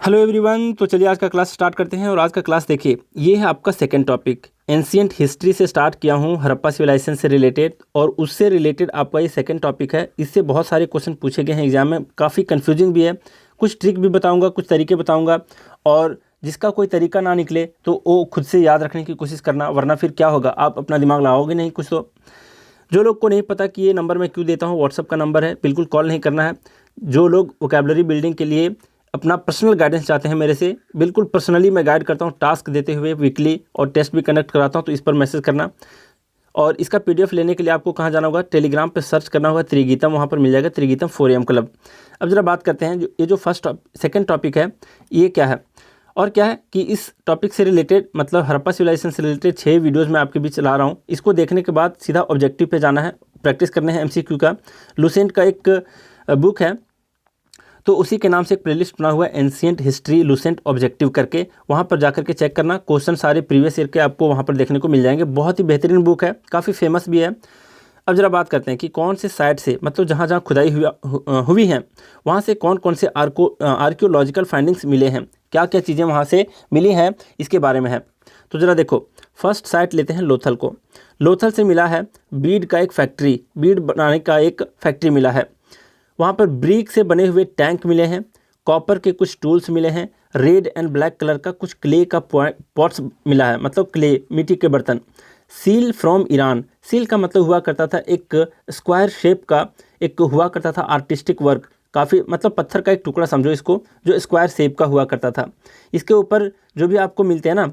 Hello everyone. तो चलिए आज का क्लास स्टार्ट करते हैं। और आज का क्लास देखिए, ये है आपका सेकंड टॉपिक। एंशियंट हिस्ट्री से स्टार्ट किया हूँ, हड़प्पा सिविलाइजेशन से रिलेटेड, और उससे रिलेटेड आपका ये सेकंड टॉपिक है। इससे बहुत सारे क्वेश्चन पूछे गए हैं एग्जाम में, काफ़ी कन्फ्यूजिंग भी है। कुछ ट्रिक भी बताऊँगा, कुछ तरीके बताऊँगा, और जिसका कोई तरीका ना निकले तो वो खुद से याद रखने की कोशिश करना, वरना फिर क्या होगा, आप अपना दिमाग लगाओगे नहीं कुछ। तो जो लोग को नहीं पता कि ये नंबर मैं क्यों देता हूँ, व्हाट्सअप का नंबर है, बिल्कुल कॉल नहीं करना है। जो लोग वोकैबुलरी बिल्डिंग के लिए अपना पर्सनल गाइडेंस चाहते हैं मेरे से, बिल्कुल पर्सनली मैं गाइड करता हूँ, टास्क देते हुए वीकली, और टेस्ट भी कंडक्ट कराता हूँ, तो इस पर मैसेज करना। और इसका पीडीएफ लेने के लिए आपको कहाँ जाना होगा, टेलीग्राम पे सर्च करना होगा त्रिगीतम, वहाँ पर मिल जाएगा त्रिगीतम 4am क्लब। अब जरा बात करते हैं, ये जो सेकंड टॉपिक है ये क्या है, और क्या है कि इस टॉपिक से रिलेटेड, मतलब हड़प्पा सिविलाइजेशन से रिलेटेड 6 वीडियोज़ मैं आपके बीच चला रहा हूँ। इसको देखने के बाद सीधा ऑब्जेक्टिव पे जाना है, प्रैक्टिस करने हैं एमसीक्यू का। लुसेंट का एक बुक है, तो उसी के नाम से एक प्लेलिस्ट बना हुआ है, एंशिएंट हिस्ट्री लुसेंट ऑब्जेक्टिव करके। वहाँ पर जाकर के चेक करना, क्वेश्चन सारे प्रीवियस ईयर के आपको वहाँ पर देखने को मिल जाएंगे। बहुत ही बेहतरीन बुक है, काफ़ी फेमस भी है। अब जरा बात करते हैं कि कौन से साइट से, मतलब जहाँ जहाँ खुदाई हुई हैं, वहाँ से कौन कौन से आर्कियोलॉजिकल फाइंडिंग्स मिले हैं, क्या क्या चीज़ें वहाँ से मिली हैं, इसके बारे में है। तो जरा देखो, फर्स्ट साइट लेते हैं लोथल को। लोथल से मिला है बीड का एक फैक्ट्री, बीड बनाने का एक फैक्ट्री मिला है। वहाँ पर ब्रिक से बने हुए टैंक मिले हैं, कॉपर के कुछ टूल्स मिले हैं, रेड एंड ब्लैक कलर का कुछ क्ले का पॉट्स मिला है, मतलब क्ले, मिट्टी के बर्तन। सील फ्रॉम ईरान, सील का मतलब हुआ करता था एक स्क्वायर शेप का, एक हुआ करता था आर्टिस्टिक वर्क, काफ़ी मतलब पत्थर का एक टुकड़ा समझो इसको, जो स्क्वायर शेप का हुआ करता था। इसके ऊपर जो भी आपको मिलते हैं ना,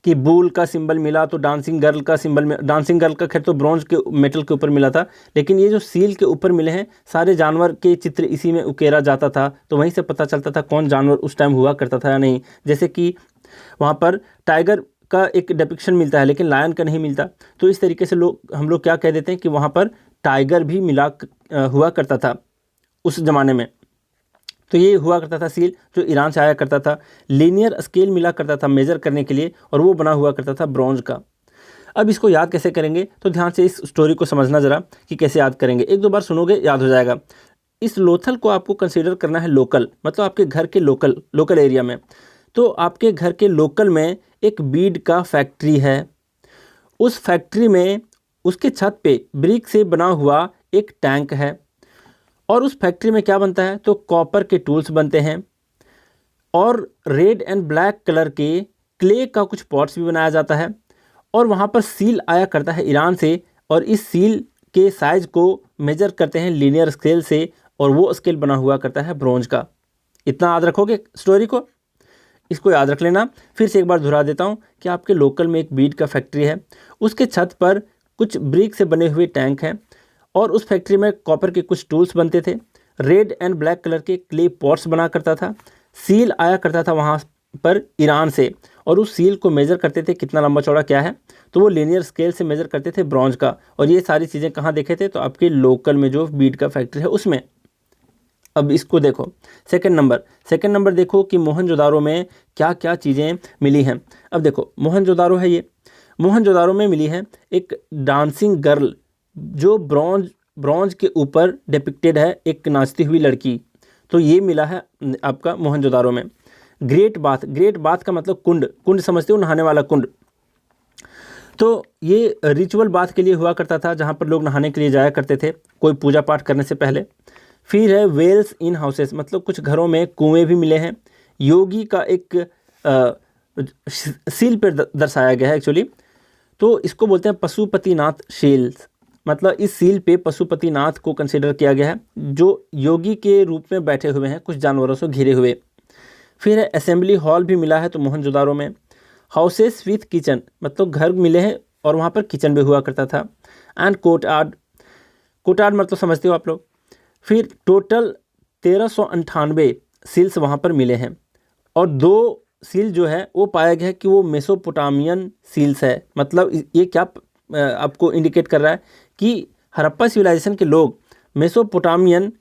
कि बुल का सिंबल मिला, तो डांसिंग गर्ल का सिंबल में, डांसिंग गर्ल का खैर तो ब्रॉन्ज के मेटल के ऊपर मिला था, लेकिन ये जो सील के ऊपर मिले हैं, सारे जानवर के चित्र इसी में उकेरा जाता था। तो वहीं से पता चलता था कौन जानवर उस टाइम हुआ करता था या नहीं। जैसे कि वहाँ पर टाइगर का एक डिपिक्शन मिलता है, लेकिन लायन का नहीं मिलता। तो इस तरीके से हम लोग क्या कह देते हैं कि वहाँ पर टाइगर भी हुआ करता था उस ज़माने में। तो ये हुआ करता था सील, जो ईरान से आया करता था। लीनियर स्केल मिला करता था मेजर करने के लिए, और वो बना हुआ करता था ब्रॉन्ज का। अब इसको याद कैसे करेंगे, तो ध्यान से इस स्टोरी को समझना ज़रा कि कैसे याद करेंगे। एक दो बार सुनोगे याद हो जाएगा। इस लोथल को आपको कंसीडर करना है लोकल, मतलब आपके घर के लोकल एरिया में। तो आपके घर के लोकल में एक बीड का फैक्ट्री है। उस फैक्ट्री में उसके छत पे ब्रिक से बना हुआ एक टैंक है, और उस फैक्ट्री में क्या बनता है, तो कॉपर के टूल्स बनते हैं, और रेड एंड ब्लैक कलर के क्ले का कुछ पॉट्स भी बनाया जाता है। और वहाँ पर सील आया करता है ईरान से, और इस सील के साइज को मेजर करते हैं लीनियर स्केल से, और वो स्केल बना हुआ करता है ब्रॉन्ज का। इतना याद रखोगे स्टोरी को, इसको याद रख लेना। फिर से एक बार दोहरा देता हूँ कि आपके लोकल में एक बीड का फैक्ट्री है, उसके छत पर कुछ ब्रिक से बने हुए टैंक हैं, और उस फैक्ट्री में कॉपर के कुछ टूल्स बनते थे, रेड एंड ब्लैक कलर के क्ले पॉट्स बना करता था। सील आया करता था वहाँ पर ईरान से, और उस सील को मेजर करते थे कितना लंबा चौड़ा क्या है, तो वो लीनियर स्केल से मेजर करते थे ब्रॉन्ज का। और ये सारी चीज़ें कहाँ देखे थे, तो आपके लोकल में जो बीड का फैक्ट्री है उसमें। अब इसको देखो, सेकंड नंबर देखो कि मोहनजोदारो में क्या क्या चीज़ें मिली हैं। अब देखो, मोहनजोदारो है ये, मोहनजोदारो में मिली है एक डांसिंग गर्ल, जो ब्रॉन्ज के ऊपर डिपिक्टेड है, एक नाचती हुई लड़की। तो ये मिला है आपका मोहनजोदारो में। ग्रेट बाथ का मतलब कुंड समझते हो, नहाने वाला कुंड। तो ये रिचुअल बाथ के लिए हुआ करता था, जहाँ पर लोग नहाने के लिए जाया करते थे कोई पूजा पाठ करने से पहले। फिर है वेल्स इन हाउसेस, मतलब कुछ घरों में कुएं भी मिले हैं। योगी का एक सील पर दर्शाया गया है एक्चुअली, तो इसको बोलते हैं पशुपतिनाथ शील्स, मतलब इस सील पे पशुपतिनाथ को कंसिडर किया गया है, जो योगी के रूप में बैठे हुए हैं कुछ जानवरों से घिरे हुए। फिर है असेंबली हॉल भी मिला है तो मोहनजोदारो में। हाउसेस विथ किचन, मतलब घर मिले हैं और वहाँ पर किचन भी हुआ करता था। एंड कोटार्ड मतलब समझते हो आप लोग। फिर टोटल 1398 सील्स वहाँ पर मिले हैं, और 2 सील जो है वो पाया गया है कि वो मेसोपोटामियन सील्स है। मतलब ये क्या आपको इंडिकेट कर रहा है कि हड़प्पा सिविलाइजेशन के लोग मेसोपोटामियन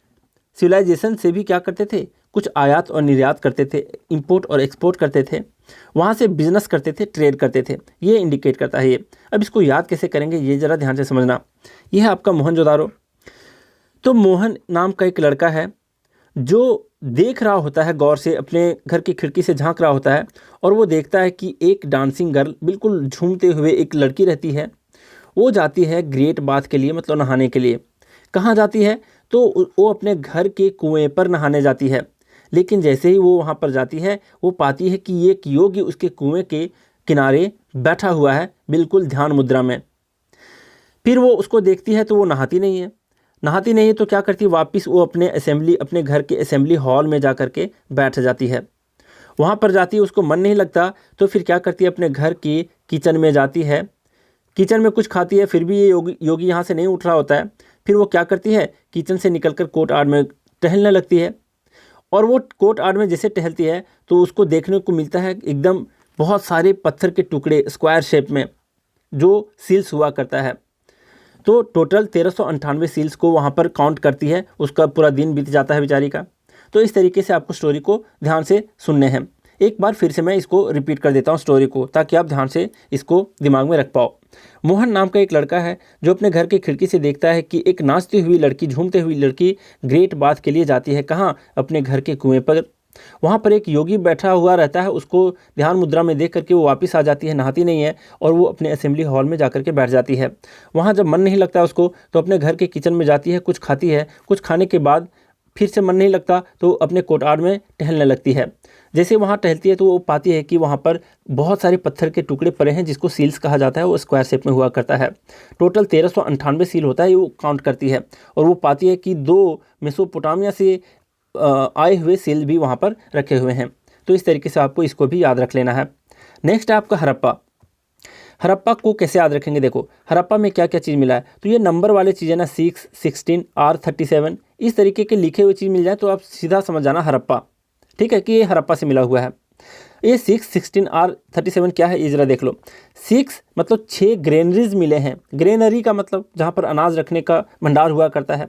सिविलाइजेशन से भी क्या करते थे, कुछ आयात और निर्यात करते थे, इंपोर्ट और एक्सपोर्ट करते थे, वहाँ से बिजनेस करते थे, ट्रेड करते थे। ये इंडिकेट करता है ये। अब इसको याद कैसे करेंगे, ये ज़रा ध्यान से समझना। ये है आपका मोहनजोदारो। तो मोहन नाम का एक लड़का है, जो देख रहा होता है गौर से, अपने घर की खिड़की से झांक रहा होता है और वो देखता है कि एक डांसिंग गर्ल बिल्कुल झूमते हुए एक लड़की रहती है। वो जाती है ग्रेट बाथ के लिए, मतलब नहाने के लिए। कहाँ जाती है? तो वो अपने घर के कुएं पर नहाने जाती है। लेकिन जैसे ही वो वहाँ पर जाती है, वो पाती है कि एक योगी उसके कुएं के किनारे बैठा हुआ है, बिल्कुल ध्यान मुद्रा में। फिर वो उसको देखती है तो वो नहाती नहीं है। नहाती नहीं है तो क्या करती है, वापस वो अपने घर के असेंबली हॉल में जा कर के बैठ जाती है। वहाँ पर जाती है, उसको मन नहीं लगता, तो फिर क्या करती है, अपने घर की किचन में जाती है। किचन में कुछ खाती है, फिर भी ये योगी यहाँ से नहीं उठ रहा होता है। फिर वो क्या करती है, किचन से निकलकर कोर्ट यार्ड में टहलने लगती है। और वो कोर्ट यार्ड में जैसे टहलती है तो उसको देखने को मिलता है एकदम बहुत सारे पत्थर के टुकड़े स्क्वायर शेप में, जो सील्स हुआ करता है। तो टोटल 1398 सील्स को वहाँ पर काउंट करती है। उसका पूरा दिन बीत जाता है बेचारी का। तो इस तरीके से आपको स्टोरी को ध्यान से सुनने हैं। एक बार फिर से मैं इसको रिपीट कर देता हूँ स्टोरी को, ताकि आप ध्यान से इसको दिमाग में रख पाओ। मोहन नाम का एक लड़का है जो अपने घर की खिड़की से देखता है कि एक नाचती हुई लड़की, झूमती हुई लड़की ग्रेट बाथ के लिए जाती है। कहाँ? अपने घर के कुएं पर। वहाँ पर एक योगी बैठा हुआ रहता है, उसको ध्यान मुद्रा में देख करके वो वापस आ जाती है, नहाती नहीं है और वो अपने असेंबली हॉल में जाकर के बैठ जाती है। वहाँ जब मन नहीं लगता उसको तो अपने घर के किचन में जाती है, कुछ खाती है। कुछ खाने के बाद फिर से मन नहीं लगता तो अपने कोर्टयार्ड में टहलने लगती है। जैसे वहाँ टहलती है तो वो पाती है कि वहाँ पर बहुत सारे पत्थर के टुकड़े पड़े हैं, जिसको सील्स कहा जाता है। वो स्क्वायर शेप में हुआ करता है। टोटल 1398 सील होता है, ये वो काउंट करती है। और वो पाती है कि 2 मेसोपोटामिया से आए हुए सील भी वहाँ पर रखे हुए हैं। तो इस तरीके से आपको इसको भी याद रख लेना है। नेक्स्ट है आपका हड़प्पा। हड़प्पा को कैसे याद रखेंगे? देखो, हड़प्पा में क्या क्या चीज़ मिला है। तो ये नंबर वाले चीज़ें ना, 6, 16, R37, इस तरीके के लिखे हुए चीज़ मिल जाए तो आप सीधा समझ जाना हड़प्पा। ठीक है कि ये हड़प्पा से मिला हुआ है। ये 6, 16, R37 क्या है, ये ज़रा देख लो। 6 मतलब 6 ग्रेनरीज मिले हैं। ग्रेनरी का मतलब जहाँ पर अनाज रखने का भंडार हुआ करता है।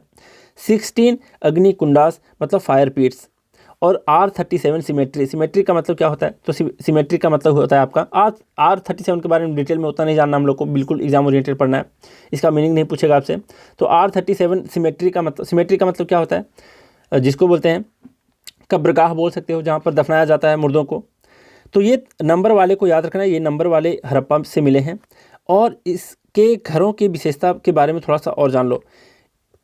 16 अग्नि कुंडास मतलब फायर पीट्स। और R37 सिमेट्री। सिमेट्री का मतलब क्या होता है? तो सिमेट्री का मतलब होता है आपका R37 के बारे में डिटेल में उतना नहीं जानना हम लोग को, बिल्कुल एग्जाम ओरिएंटेड पढ़ना है। इसका मीनिंग नहीं पूछेगा आपसे। तो R37 सिमेट्री का मतलब क्या होता है? जिसको बोलते हैं कब्रगाह बोल सकते हो, जहाँ पर दफनाया जाता है मुर्दों को। तो ये नंबर वाले को याद रखना है, ये नंबर वाले हड़प्पा से मिले हैं। और इसके घरों की विशेषता के बारे में थोड़ा सा और जान लो।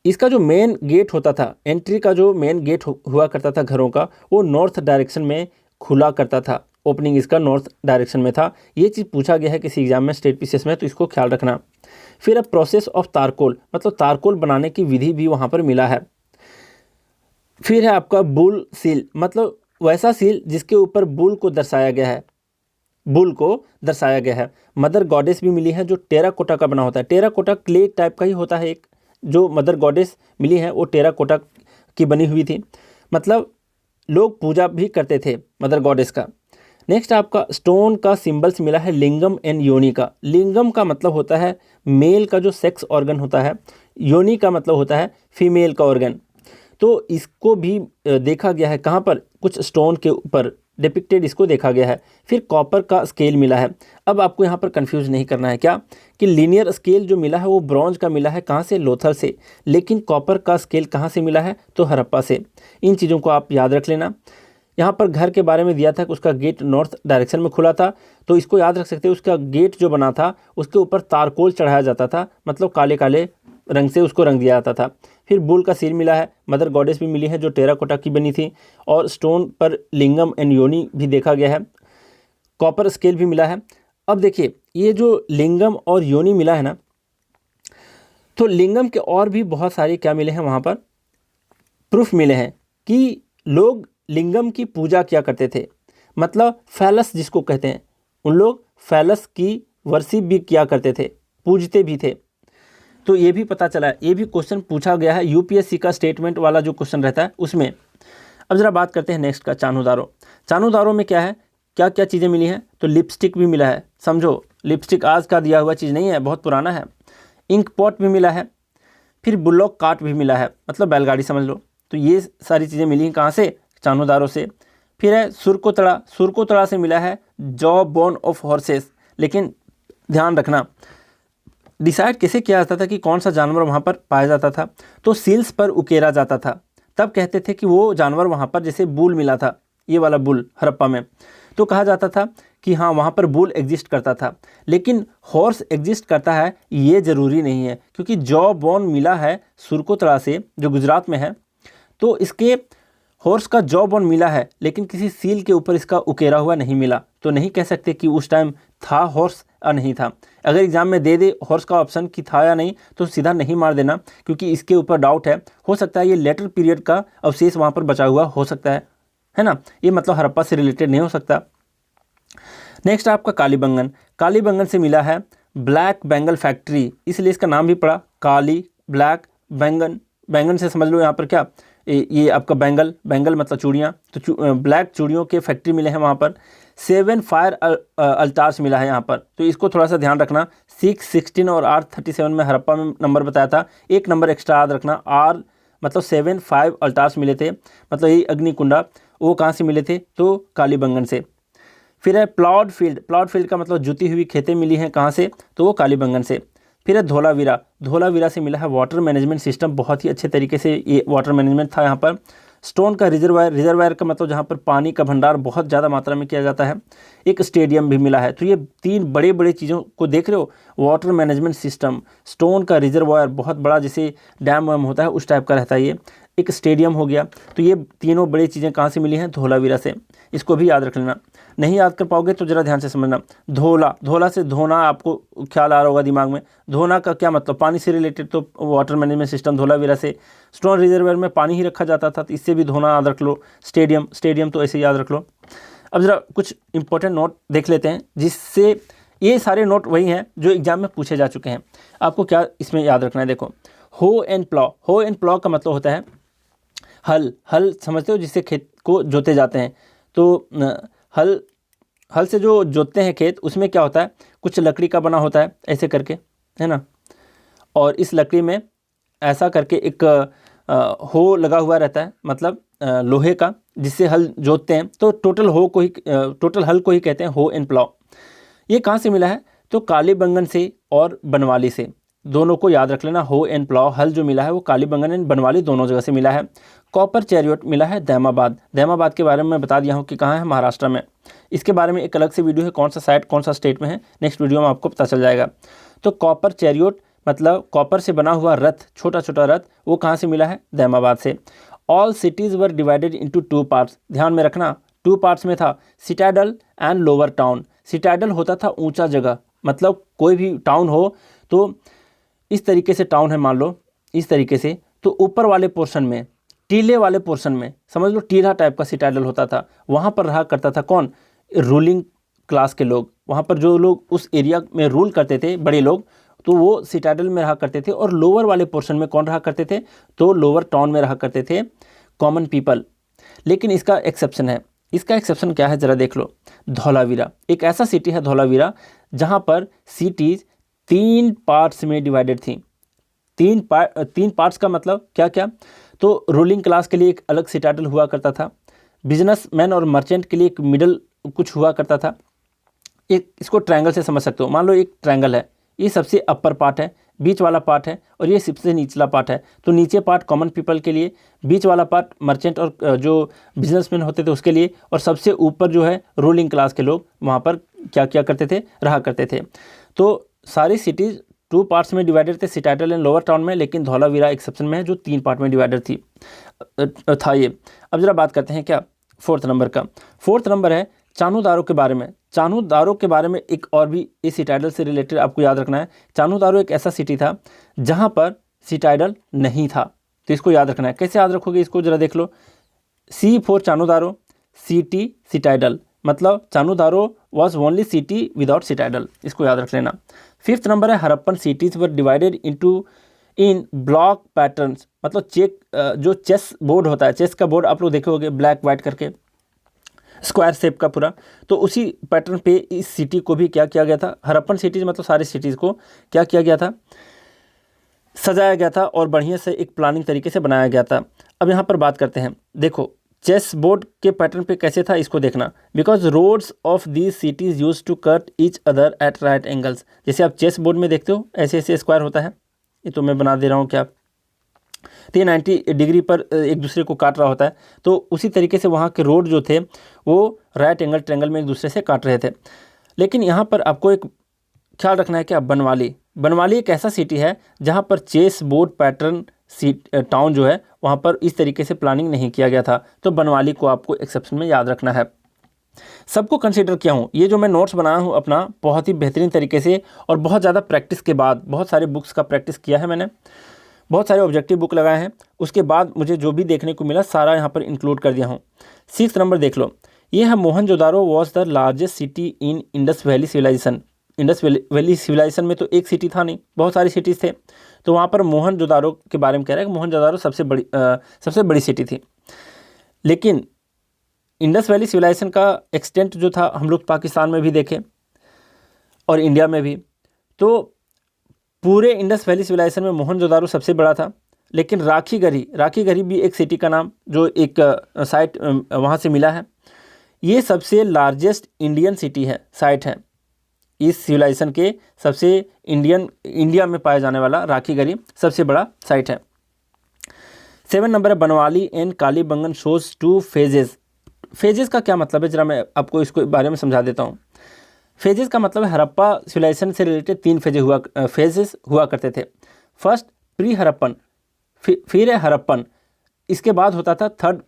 इसका जो मेन गेट होता था, एंट्री का जो मेन गेट हुआ करता था घरों का, वो नॉर्थ डायरेक्शन में खुला करता था। ओपनिंग इसका नॉर्थ डायरेक्शन में था। ये चीज़ पूछा गया है किसी एग्जाम में, स्टेट पीसीएस में, तो इसको ख्याल रखना। फिर अब प्रोसेस ऑफ तारकोल, मतलब तारकोल बनाने की विधि भी वहाँ पर मिला है। फिर है आपका बुल सील, मतलब वैसा सील जिसके ऊपर बुल को दर्शाया गया है। बुल को दर्शाया गया है। मदर गॉडेस भी मिली है जो टेराकोटा का बना होता है। टेराकोटा क्ले टाइप का ही होता है। एक जो मदर गॉडेस मिली है वो टेराकोटा की बनी हुई थी, मतलब लोग पूजा भी करते थे मदर गॉडेस का। नेक्स्ट आपका स्टोन का सिंबल्स मिला है लिंगम एंड योनि का। लिंगम का मतलब होता है मेल का जो सेक्स ऑर्गन होता है। योनि का मतलब होता है फीमेल का ऑर्गन। तो इसको भी देखा गया है कहाँ पर? कुछ स्टोन के ऊपर डिपिक्टेड इसको देखा गया है। फिर कॉपर का स्केल मिला है। अब आपको यहाँ पर कंफ्यूज नहीं करना है क्या कि लीनियर स्केल जो मिला है वो ब्रॉन्ज का मिला है, कहाँ से? लोथल से। लेकिन कॉपर का स्केल कहाँ से मिला है? तो हड़प्पा से। इन चीज़ों को आप याद रख लेना। यहाँ पर घर के बारे में दिया था कि उसका गेट नॉर्थ डायरेक्शन में खुला था, तो इसको याद रख सकते हैं। उसका गेट जो बना था उसके ऊपर तारकोल चढ़ाया जाता था, मतलब काले काले रंग से उसको रंग दिया जाता था। फिर बुल का सिर मिला है। मदर गॉडेस भी मिली है जो टेराकोटा की बनी थी। और स्टोन पर लिंगम एंड योनि भी देखा गया है। कॉपर स्केल भी मिला है। अब देखिए, ये जो लिंगम और योनि मिला है ना, तो लिंगम के और भी बहुत सारे क्या मिले हैं वहाँ पर? प्रूफ मिले हैं कि लोग लिंगम की पूजा किया करते थे, मतलब फैलस जिसको कहते हैं, उन लोग फैलस की वर्शिप भी किया करते थे, पूजते भी थे। तो ये भी पता चला है, ये भी क्वेश्चन पूछा गया है यूपीएससी का स्टेटमेंट वाला जो क्वेश्चन रहता है उसमें। अब जरा बात करते हैं नेक्स्ट का, चानूदारो। चानूदारो में क्या है, क्या क्या चीज़ें मिली हैं? तो लिपस्टिक भी मिला है। समझो, लिपस्टिक आज का दिया हुआ चीज़ नहीं है, बहुत पुराना है। इंक पॉट भी मिला है। फिर बुल्लॉक कार्ट भी मिला है, मतलब बैलगाड़ी समझ लो। तो ये सारी चीज़ें मिली हैं कहाँ से? चानूदारो से। फिर है सुरकोतड़ा। सुरकोतड़ा से मिला है जॉ बोन ऑफ हॉर्सेस। लेकिन ध्यान रखना, डिसाइड कैसे किया जाता था कि कौन सा जानवर वहाँ पर पाया जाता था? तो सील्स पर उकेरा जाता था, तब कहते थे कि वो जानवर वहाँ पर, जैसे बुल मिला था, ये वाला बुल हड़प्पा में, तो कहा जाता था कि हाँ वहाँ पर बुल एग्जिस्ट करता था। लेकिन हॉर्स एग्जिस्ट करता है ये ज़रूरी नहीं है, क्योंकि जॉ बोन मिला है सुरकोतला से, जो गुजरात में है, तो इसके हॉर्स का जॉ बोन मिला है, लेकिन किसी सील के ऊपर इसका उकेरा हुआ नहीं मिला, तो नहीं कह सकते कि उस टाइम था हॉर्स या नहीं था। अगर एग्जाम में दे दे हॉर्स का ऑप्शन कि था या नहीं, तो सीधा नहीं मार देना, क्योंकि इसके ऊपर डाउट है। हो सकता है ये लेटर पीरियड का अवशेष वहाँ पर बचा हुआ हो सकता है ना, ये मतलब हड़प्पा से रिलेटेड नहीं हो सकता। नेक्स्ट आपका कालीबंगन। कालीबंगन से मिला है ब्लैक बेंगल फैक्ट्री, इसलिए इसका नाम भी पड़ा काली ब्लैक बैंगन। बैंगन से समझ लो यहाँ पर क्या, ये आपका बेंगल, बेंगल मतलब चूड़ियाँ, तो ब्लैक चूड़ियों के फैक्ट्री मिले हैं वहाँ पर। 7 फायर अल्टार्स मिला है यहाँ पर, तो इसको थोड़ा सा ध्यान रखना। 6, 16 और R37 में हड़प्पा में नंबर बताया था, एक नंबर एक्स्ट्रा याद रखना। R मतलब 7 5 अल्टार्स मिले थे, मतलब यही अग्निकुंडा, वो कहाँ से मिले थे, तो कालीबंगन से। फिर है प्लॉड फील्ड। प्लॉड फील्ड का मतलब जुती हुई खेतें मिली हैं कहाँ से, तो वो कालीबंगन से। फिर है धोलावीरा। धोलावीरा से मिला है वाटर मैनेजमेंट सिस्टम, बहुत ही अच्छे तरीके से ये वाटर मैनेजमेंट था यहाँ पर। स्टोन का रिजर्वायर। रिजर्वायर का मतलब जहाँ पर पानी का भंडार बहुत ज़्यादा मात्रा में किया जाता है। एक स्टेडियम भी मिला है। तो ये 3 बड़े बड़े चीज़ों को देख रहे हो, वाटर मैनेजमेंट सिस्टम, स्टोन का रिजर्वायर बहुत बड़ा, जैसे डैम वैम होता है उस टाइप का रहता है ये, एक स्टेडियम हो गया। तो ये तीनों बड़ी चीज़ें कहाँ से मिली हैं, धोलावीरा से। इसको भी याद रख लेना। नहीं याद कर पाओगे तो ज़रा ध्यान से समझना। धोला, धोला से धोना, आपको ख्याल आ रहा होगा दिमाग में, धोना का क्या मतलब, पानी से रिलेटेड, तो वाटर मैनेजमेंट सिस्टम धोलावीरा से। स्टोन रिजर्वायर में पानी ही रखा जाता था, तो इससे भी धोना याद रख लो। स्टेडियम, स्टेडियम तो ऐसे याद रख लो। अब ज़रा कुछ इंपॉर्टेंट नोट देख लेते हैं, जिससे ये सारे नोट वही हैं जो एग्जाम में पूछे जा चुके हैं। आपको क्या इसमें याद रखना है, देखो। हो एंड प्लॉ। हो एंड प्लॉ का मतलब होता है हल। हल समझते हो, जिससे खेत को जोते जाते हैं। तो हल से जो जोतते हैं खेत, उसमें क्या होता है, कुछ लकड़ी का बना होता है ऐसे करके, है ना, और इस लकड़ी में ऐसा करके एक हो लगा हुआ रहता है, मतलब लोहे का, जिससे हल जोतते हैं। तो टोटल हल को ही कहते हैं हो एंड प्लॉ। ये कहाँ से मिला है, तो कालीबंगन से और बनवाली से, दोनों को याद रख लेना। हो एंड प्लॉ, हल जो मिला है वो कालीबंगन एंड बनवाली दोनों जगह से मिला है। कॉपर चैरियट मिला है दैमाबाद। दैमाबाद के बारे में मैं बता दिया हूँ कि कहाँ है, महाराष्ट्र में। इसके बारे में एक अलग से वीडियो है, कौन सा साइट कौन सा स्टेट में है, नेक्स्ट वीडियो में आपको पता चल जाएगा। तो कॉपर चैरियट मतलब कॉपर से बना हुआ रथ, छोटा छोटा रथ, वो कहाँ से मिला है, दैमाबाद से। All cities were divided into 2 parts, ध्यान में रखना 2 पार्ट्स में था, citadel and lower town. Citadel होता था ऊंचा जगह, मतलब कोई भी टाउन हो तो इस तरीके से टाउन है मान लो, इस तरीके से, तो ऊपर वाले पोर्शन में, टीले वाले पोर्शन में, समझ लो टीला टाइप का सिटाडल होता था। वहाँ पर रहा करता था कौन, रूलिंग क्लास के लोग। वहाँ पर जो लोग उस एरिया में रूल करते थे, बड़े लोग, तो वो सिटाडल में रहा करते थे। और लोअर वाले पोर्शन में कौन रहा करते थे, तो लोअर टाउन में रहा करते थे कॉमन पीपल। लेकिन इसका एक्सेप्शन है। इसका एक्सेप्शन क्या है, ज़रा देख लो। धौलावीरा एक ऐसा सिटी है, धौलावीरा, जहाँ पर सिटीज़ 3 पार्ट्स में डिवाइडेड थी। 3 पार्ट्स का मतलब क्या क्या, तो रूलिंग क्लास के लिए एक अलग सिटाडल हुआ करता था, बिजनेसमैन और मर्चेंट के लिए एक मिडल कुछ हुआ करता था। एक इसको ट्रायंगल से समझ सकते हो, मान लो एक ट्रायंगल है, ये सबसे अपर पार्ट है, बीच वाला पार्ट है, और ये सबसे निचला पार्ट है। तो नीचे पार्ट कॉमन पीपल के लिए, बीच वाला पार्ट मर्चेंट और जो बिजनेसमैन होते थे उसके लिए, और सबसे ऊपर जो है रूलिंग क्लास के लोग वहाँ पर क्या क्या करते थे, रहा करते थे। तो सारी सिटीज़ 2 पार्ट्स में डिवाइडेड थे, सिटाडल एंड लोअर टाउन में, लेकिन धौलावीरा एक्सेप्शन में है जो 3 पार्ट में डिवाइडेड था ये। अब जरा बात करते हैं क्या 4th नंबर का। 4th नंबर है चानूदारो के बारे में। चानूदारो के बारे में एक और भी इस सिटाडल से रिलेटेड आपको याद रखना है। चानूदारो एक ऐसा सिटी था जहाँ पर सिटाडल नहीं था, तो इसको याद रखना है। कैसे याद रखोगे इसको, जरा देख लो। C for Chanhudaro, city citadel, मतलब Chanhudaro was only city without citadel, इसको याद रख लेना। 5th नंबर है Harappan cities were divided in block patterns, मतलब जो चेस बोर्ड होता है, चेस का बोर्ड आप लोग देखे होगे ब्लैक वाइट करके, स्क्वायर शेप का पूरा, तो उसी पैटर्न पे इस सिटी को भी क्या किया गया था, हड़प्पन सिटीज़ मतलब सारी सिटीज़ को क्या किया गया था, सजाया गया था और बढ़िया से एक प्लानिंग तरीके से बनाया गया था। अब यहाँ पर बात करते हैं, देखो चेस बोर्ड के पैटर्न पे कैसे था इसको देखना। Because roads of these cities used to cut each other at right angles, जैसे आप चेस बोर्ड में देखते हो ऐसे ऐसे स्क्वायर होता है, ये तो मैं बना दे रहा हूँ क्या, 390 डिग्री पर एक दूसरे को काट रहा होता है। तो उसी तरीके से वहाँ के रोड जो थे वो राइट एंगल ट्रायंगल में एक दूसरे से काट रहे थे। लेकिन यहाँ पर आपको एक ख्याल रखना है कि बनवाली एक ऐसा सिटी है जहाँ पर चेस बोर्ड पैटर्न टाउन जो है वहाँ पर इस तरीके से प्लानिंग नहीं किया गया था। तो बनवाली को आपको एक्सेप्शन में याद रखना है। सबको कंसीडर किया हूँ, ये जो मैं नोट्स बनाया हूँ अपना बहुत ही बेहतरीन तरीके से और बहुत ज़्यादा प्रैक्टिस के बाद, बहुत सारे बुक्स का प्रैक्टिस किया है मैंने, बहुत सारे ऑब्जेक्टिव बुक लगाए हैं, उसके बाद मुझे जो भी देखने को मिला सारा यहाँ पर इंक्लूड कर दिया हूँ। 6 नंबर देख लो, ये है Mohenjodaro was the largest city in Indus valley civilisation. Indus valley civilisation में तो एक सिटी था नहीं, बहुत सारी सिटीज़ थे। तो वहाँ पर मोहनजोदारो के बारे में कह रहा है कि मोहनजोदारो सबसे बड़ी सिटी थी। लेकिन इंडस वैली सिविलाइजेशन का एक्सटेंट जो था हम लोग पाकिस्तान में भी देखें और इंडिया में भी, तो पूरे इंडस वैली सिविलाइजेशन में मोहनजोदारो सबसे बड़ा था। लेकिन राखीगढ़ी भी एक सिटी का नाम जो एक साइट वहाँ से मिला है, ये सबसे लार्जेस्ट इंडियन सिटी है, साइट है इस सिविलाइजेशन के। सबसे इंडिया में पाया जाने वाला राखीगढ़ी सबसे बड़ा साइट है। 7 नंबर है Banawali and Kalibangan shows 2 phases. Phases का क्या मतलब है, जरा मैं आपको इसको बारे में समझा देता हूँ। फेजेस का मतलब है हड़प्पा सिविलाइजेशन से रिलेटेड 3 फेजेस हुआ करते थे। फर्स्ट प्री हड़प्पन, फिर है हड़प्पन, इसके बाद होता था थर्ड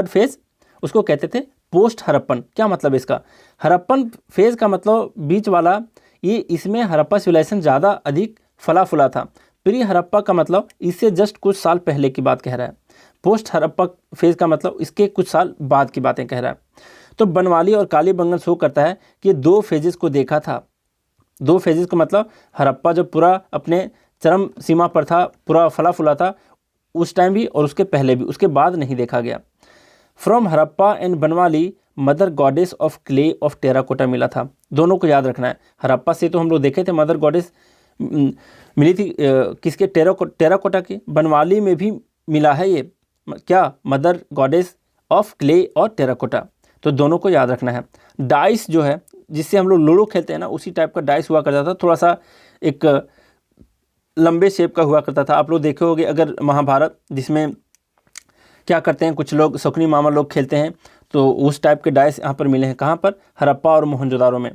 फेज, उसको कहते थे पोस्ट हड़प्पन। क्या मतलब इसका, हड़प्पन फेज का मतलब बीच वाला, ये इसमें हड़प्पा सिविलाइजेशन ज़्यादा अधिक फला फुला था। प्री हड़प्पा का मतलब इससे जस्ट कुछ साल पहले की बात कह रहा है। पोस्ट हड़प्पा फेज का मतलब इसके कुछ साल बाद की बातें कह रहा है। तो बनवाली और कालीबंगन शो करता है कि 2 फेजेस को देखा था। 2 फेजेस का मतलब हड़प्पा जब पूरा अपने चरम सीमा पर था, पूरा फला फुला था उस टाइम भी और उसके पहले भी, उसके बाद नहीं देखा गया। From Harappa and Banawali mother goddess of clay of terracotta मिला था। दोनों को याद रखना है। हड़प्पा से तो हम लोग देखे थे मदर गॉडेस मिली थी किसके, टेराकोटा की। बनवाली में भी मिला है ये क्या, मदर गॉडेस ऑफ क्ले और टेराकोटा। तो दोनों को याद रखना है। डाइस जो है जिससे हम लोग लूडो खेलते हैं ना, उसी टाइप का डाइस हुआ करता था, थोड़ा सा एक लंबे शेप का हुआ करता था। आप लोग देखे होंगे अगर महाभारत, जिसमें क्या करते हैं कुछ लोग, शकुनी मामा लोग खेलते हैं, तो उस टाइप के डाइस यहाँ पर मिले हैं। कहाँ पर, हड़प्पा और मोहनजोदारो में।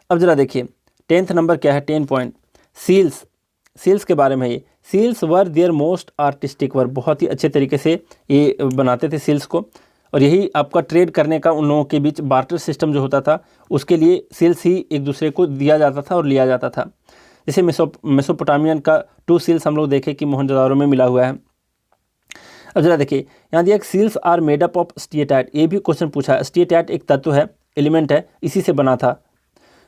अब जरा देखिए 10th नंबर क्या है, 10 पॉइंट, सील्स के बारे में। ये seals were their most artistic work, बहुत ही अच्छे तरीके से ये बनाते थे सील्स को। और यही आपका ट्रेड करने का उन लोगों के बीच बार्टर सिस्टम जो होता था, उसके लिए सील्स ही एक दूसरे को दिया जाता था और लिया जाता था। जैसे मेसोपोटामियन का 2 सील्स हम लोग देखे कि मोहनजोदारो में मिला हुआ है। अब जरा देखिए यहाँ दिया seals are made up of steatite, ये भी क्वेश्चन पूछा है। स्टीएटाइट एक तत्व है, एलिमेंट है, इसी से बना था,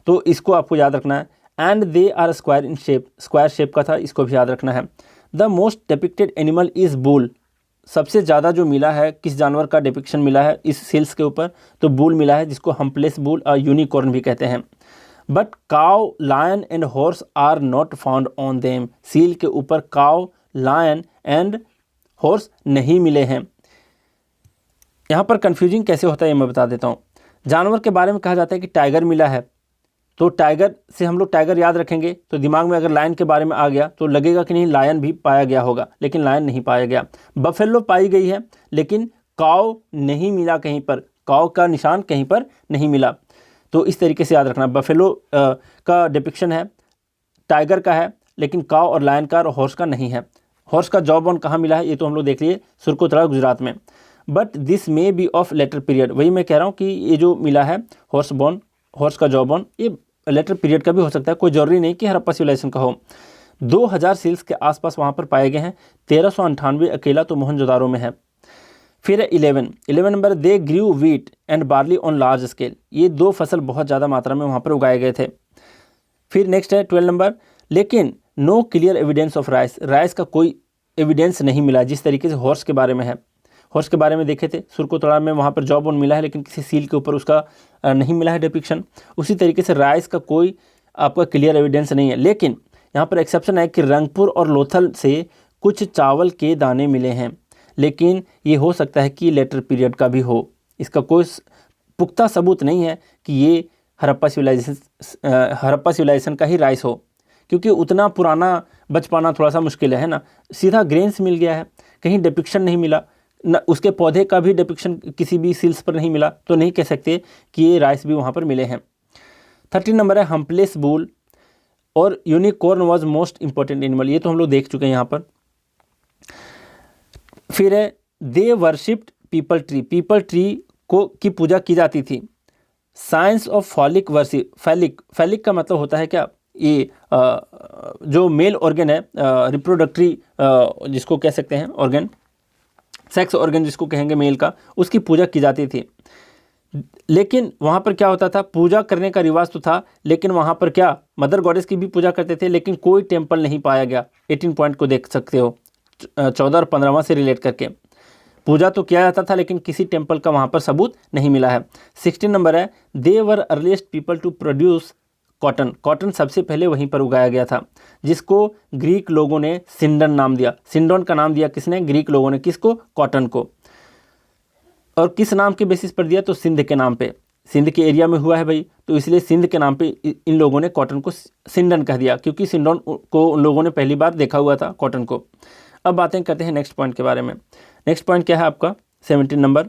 तो इसको आपको याद रखना है। And they are square in shape, square shape का था, इसको भी याद रखना है। The most depicted animal is bull, सबसे ज़्यादा जो मिला है, किस जानवर का डिपिक्शन मिला है इस सील्स के ऊपर, तो बुल मिला है, जिसको हम्पलेस बुल और यूनिकॉर्न भी कहते हैं। But cow, lion and horse are not found on them, seal के ऊपर काउ, लायन एंड हॉर्स नहीं मिले हैं। यहाँ पर कंफ्यूजिंग कैसे होता है ये मैं बता देता हूँ। जानवर के बारे में कहा जाता है कि टाइगर मिला है, तो टाइगर से हम लोग टाइगर याद रखेंगे, तो दिमाग में अगर लायन के बारे में आ गया तो लगेगा कि नहीं लायन भी पाया गया होगा, लेकिन लायन नहीं पाया गया। बफेलो पाई गई है, लेकिन काऊ नहीं मिला कहीं पर, काऊ का निशान कहीं पर नहीं मिला। तो इस तरीके से याद रखना, बफेलो का डिपिक्शन है, टाइगर का है, लेकिन काऊ और लायन का और हॉर्स का नहीं है। हॉर्स का जॉ बोन कहाँ मिला है ये तो हम लोग देख लिए, सुरकोतला गुजरात में। But this may be of letter period, वही मैं कह रहा हूँ कि ये जो मिला है हॉर्स का जॉ बोन, ये लेटर पीरियड का भी हो सकता है, कोई जरूरी नहीं कि हड़प्पा सिविलाइजेशन का हो। 2000 सील्स के आसपास वहाँ पर पाए गए हैं, 1398 अकेला तो मोहनजोदारो में है। फिर है 11 number, they grew wheat and barley on large scale, ये 2 फसल बहुत ज़्यादा मात्रा में वहाँ पर उगाए गए थे। फिर नेक्स्ट है 12 नंबर, लेकिन no clear evidence of rice का कोई एविडेंस नहीं मिला, जिस तरीके से हॉर्स के बारे में है। हॉर्स के बारे में देखे थे, सुरकोतला में वहाँ पर जॉब बोन मिला है, लेकिन किसी सील के ऊपर उसका नहीं मिला है डिपिक्शन। उसी तरीके से राइस का कोई आपका क्लियर एविडेंस नहीं है। लेकिन यहाँ पर एक्सेप्शन है कि रंगपुर और लोथल से कुछ चावल के दाने मिले हैं, लेकिन ये हो सकता है कि लेटर पीरियड का भी हो। इसका कोई पुख्ता सबूत नहीं है कि ये हड़प्पा सिविलाइजेशन का ही राइस हो, क्योंकि उतना पुराना बच पाना थोड़ा सा मुश्किल है ना। सीधा ग्रेन्स मिल गया है, कहीं डिपिक्शन नहीं मिला, न उसके पौधे का भी डिपिक्शन किसी भी सील्स पर नहीं मिला, तो नहीं कह सकते कि ये राइस भी वहाँ पर मिले हैं। 13 नंबर है हम्पलेस बुल और unicorn was most important animal, ये तो हम लोग देख चुके हैं यहाँ पर। फिर है they worshipped peepal tree, peepal tree को की पूजा की जाती थी। Signs of phallic worship, phallic का मतलब होता है क्या, ये जो मेल ऑर्गन है, रिप्रोडक्टरी जिसको कह सकते हैं ऑर्गन, सेक्स ऑर्गन जिसको कहेंगे मेल का, उसकी पूजा की जाती थी। लेकिन वहाँ पर क्या होता था, पूजा करने का रिवाज तो था, लेकिन वहाँ पर क्या मदर गॉडेस की भी पूजा करते थे, लेकिन कोई टेम्पल नहीं पाया गया। 18 पॉइंट को देख सकते हो, 14 और 15वां से रिलेट करके पूजा तो किया जाता था, लेकिन किसी टेम्पल का वहाँ पर सबूत नहीं मिला है। 16 नंबर है they were earliest people to produce cotton, cotton सबसे पहले वहीं पर उगाया गया था, जिसको ग्रीक लोगों ने सिंडन नाम दिया। सिंडोन का नाम दिया किसने, ग्रीक लोगों ने। किसको, कॉटन को। और किस नाम के बेसिस पर दिया, तो सिंध के नाम पे, सिंध के एरिया में हुआ है भाई, तो इसलिए सिंध के नाम पे इन लोगों ने कॉटन को सिंडन कह दिया, क्योंकि सिंडोन को उन लोगों ने पहली बार देखा हुआ था कॉटन को। अब बातें करते हैं नेक्स्ट पॉइंट के बारे में। नेक्स्ट पॉइंट क्या है आपका 17 नंबर,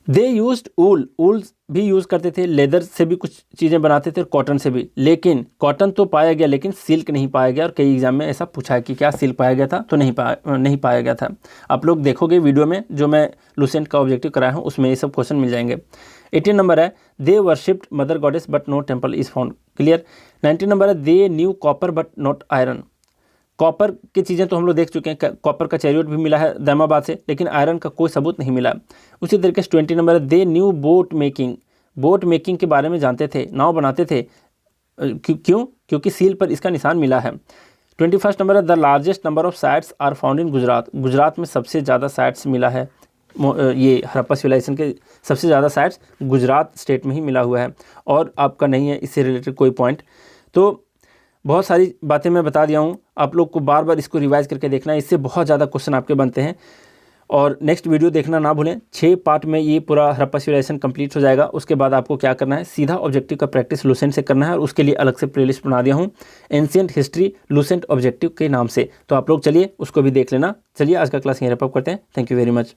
दे यूज्ड ऊल, ऊल भी यूज़ करते थे, लेदर से भी कुछ चीज़ें बनाते थे और कॉटन से भी, लेकिन कॉटन तो पाया गया लेकिन सिल्क नहीं पाया गया। और कई एग्जाम में ऐसा पूछा है कि क्या सिल्क पाया गया था, तो नहीं पाया गया था। आप लोग देखोगे वीडियो में जो मैं लूसेंट का ऑब्जेक्टिव कराया हूँ, उसमें ये सब क्वेश्चन मिल जाएंगे। 18 नंबर है they worshipped mother goddess but no temple is found, clear. 19 number है they knew copper but not iron, copper की चीज़ें तो हम लोग देख चुके हैं, कॉपर का चैरियट भी मिला है दैमाबाद से, लेकिन आयरन का कोई सबूत नहीं मिला। उसी तरीके से 20 नंबर है they new boat making, boat making के बारे में जानते थे, नाव बनाते थे। क्यों, क्योंकि सील पर इसका निशान मिला है। 21 नंबर है the largest number of sites are found in Gujarat, Gujarat में सबसे ज़्यादा साइट्स मिला है। ये हड़प्पा सिविलाइजेशन के सबसे ज़्यादा साइट्स गुजरात स्टेट में ही मिला हुआ है। और आपका नहीं है इससे रिलेटेड कोई पॉइंट। तो बहुत सारी बातें मैं बता दिया हूँ, आप लोग को बार बार इसको रिवाइज करके देखना है, इससे बहुत ज़्यादा क्वेश्चन आपके बनते हैं। और नेक्स्ट वीडियो देखना ना भूलें, 6 पार्ट में ये पूरा हड़प्पा सिविलाइजेशन कंप्लीट हो जाएगा। उसके बाद आपको क्या करना है, सीधा ऑब्जेक्टिव का प्रैक्टिस लूसेंट से करना है, और उसके लिए अलग से प्लेलिस्ट बना दिया हूँ एंशिएंट हिस्ट्री लूसेंट ऑब्जेक्टिव के नाम से, तो आप लोग चलिए उसको भी देख लेना। चलिए आज का क्लास यहीं रैप अप करते हैं। Thank you very much.